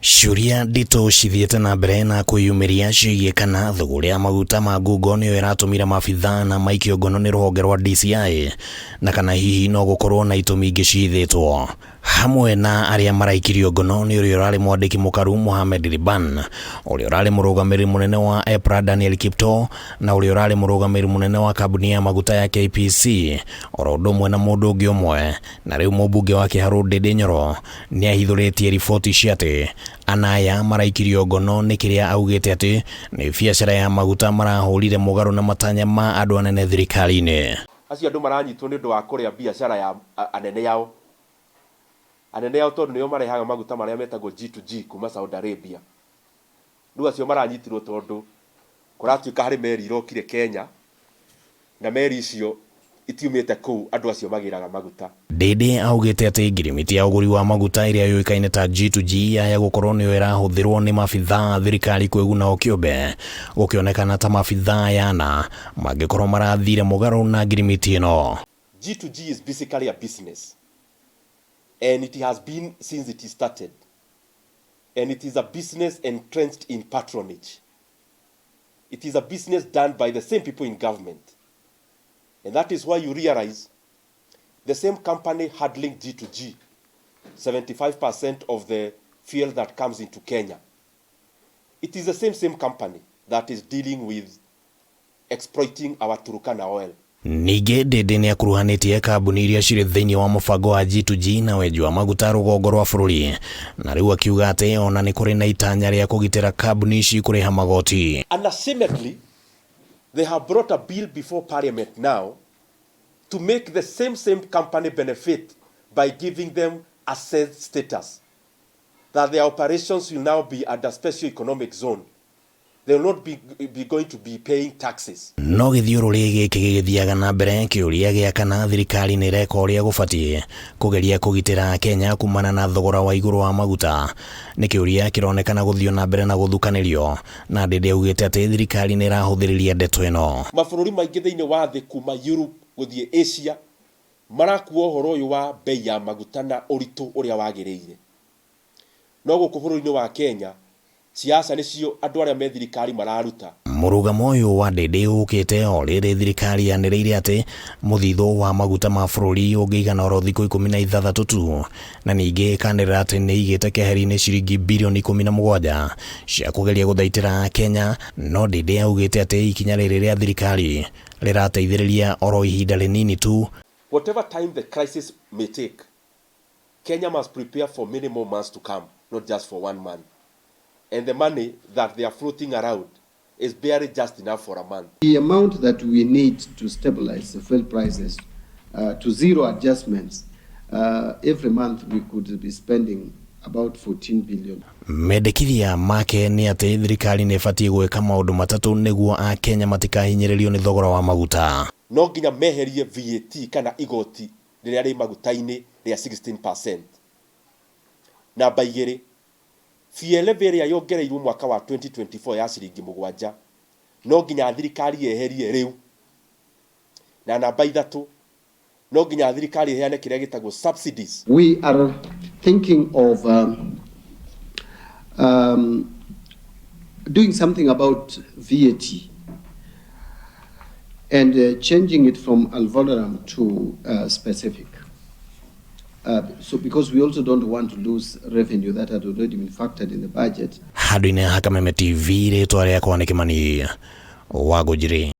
Ciũria nditũ cithiĩte na mbere na kwĩyumĩria ciĩgiĩ kana thũgũrĩ ya maguta ma ngungo nĩyo ĩratũmire maabithaa na maikio ngono nĩ rũhonge rwa DCI na kana hihi no gũkorwo na itũmi ingĩ ciithĩtwo. Hamwe na arĩa maraikirio ngono nĩ ũrĩa ũrarĩ mwandĩki mũkaru Mohamed Liban, ũrĩa ũrarĩ mũrũgamĩrĩri mũnene wa EPRA Daniel Kiptoo na ũrĩa ũrarĩ mũrũgamĩrĩri mũnene wa kambuni ya maguta ya KPC, oro ũndũ ũmwe na mũndũ ũngĩ ũmwe. Na rĩu mũmbunge wa Kiharu Ndindi Nyoro nĩ ahithũrĩtie riboti cia atĩ anaya maraikirio ngono nĩ kĩrĩa augĩte atĩ nĩ biacara ya maguta marahũrire mũgarũ na matanya ma andũ anene thirikari-inĩ. Acio andũ maranyitwo nĩ ũndũ wa kũrĩa biacara ya anene yao tondũ nĩo marehaga maguta marĩa metagwo G2G kuma Saudi Arabia. Rĩu acio maranyitirwo tondũ kũratuĩka harĩ meri irokire Kenya na meri icio itiumĩte kũu andũ acio magĩraga maguta. Ndindi augĩte atĩ ngirimiti ya ũgũri wa maguta ĩrĩa yũĩkaine ta G2G ya gũkorwo nĩyo ĩrahũthĩrwo nĩ maabithaa thirikari kwĩguna o kĩũmbe, gũkĩonekana ta maabithaa yana mangĩkorwo marathire mũgarũ na ngirimiti ĩno. G2G is basically a business, and it has been since it started, and it is a business entrenched in patronage. It is a business done by the same people in government. And that is why you realize the same company handling G2G, 75% of the fuel that comes into Kenya, it is the same company that is dealing with exploiting our Turkana oil. Ningĩ Ndindi nĩ akuruhanĩtie kambuni iria cirĩ thĩinĩ wa mũbango wa G2G na wenji wa maguta rũgongo rwa bũrũri, na rĩu akiuga atĩ ona nĩ kũrĩ na itanya rĩa kũgitĩra kambuni ici kũrĩha magoti. Unashamedly, they have brought a bill before parliament now to make the same company benefit by giving them asset status, that their operations will now be at a special economic zone. They will not be going to be paying taxes. No gĩthiũrũrĩ gĩkĩ gĩgĩthiaga na mbere kĩũria gĩa kana thirikari nĩ ĩreka ũrĩa gũbatiĩ kũgeria kũgitĩra Kenya kumana na thogora wa igũrũ wa maguta. Nĩ kĩũria kĩronekana gũthiĩ na mbere na gũthukanĩrio, na Ndindi augĩte atĩ thirikari nĩ ĩrahũthĩrĩria ndeto ĩno. Mabũrũri maingĩ thĩinĩ wa thĩ kuma Europe gũthiĩ Asia marakuo ũhoro ũyũ wa bei ya maguta na ũritũ ũrĩa wagĩrĩire. No gũkũ bũrũri-inĩ wa Kenya siasa nĩcio andũ arĩa me thirikari mararuta. Mũrũgamo ũyũ wa Ndindi ũkĩte o rĩrĩ thirikari yanĩrĩire atĩ mũthithũ wa maguta ma bũrũri ũngĩigana oro thikũ 16 tu, na ningĩ kanĩrĩra atĩ nĩ igĩte keheri-inĩ ciringi birioni 17 cia kũgeria gũthaitĩra Kenya. No Ndindi augĩte atĩ ikinya rĩrĩ rĩa thirikari rĩrateithĩrĩria oro ihinda rĩnini tu. Whatever time the crisis may take, Kenya must prepare for many more months to come, not just for 1 month. And the money that they are floating around is barely just enough for a month. The amount that we need to stabilize the fuel prices to zero adjustments, every month we could be spending about 14 billion. Mendekithia make nĩ atĩ thirikari nĩ ĩbatiĩ gwĩka maũndũ matatũ nĩguo Akenya matikahinyĩrĩrio nĩ thogora wa maguta. No nginya meherie VAT kana igoti rĩrĩa rĩ maguta-inĩ rĩa 16%. Namba 2, fuel ĩrĩa yongereirwo mwaka wa 2024 ya ciringi 7 no nginya thirikari yeherie rĩu. Na namba 3, no nginya thirikari iheane kĩrĩa gĩtagwo subsidies. We are thinking of doing something about VAT and changing it from alvolerum to specific. So because we also don't want to lose revenue that had already been factored in the budget. Handũ-inĩ ha Kameme TV rĩtwa rĩakwa nĩ Kĩmani Wangũnjiri.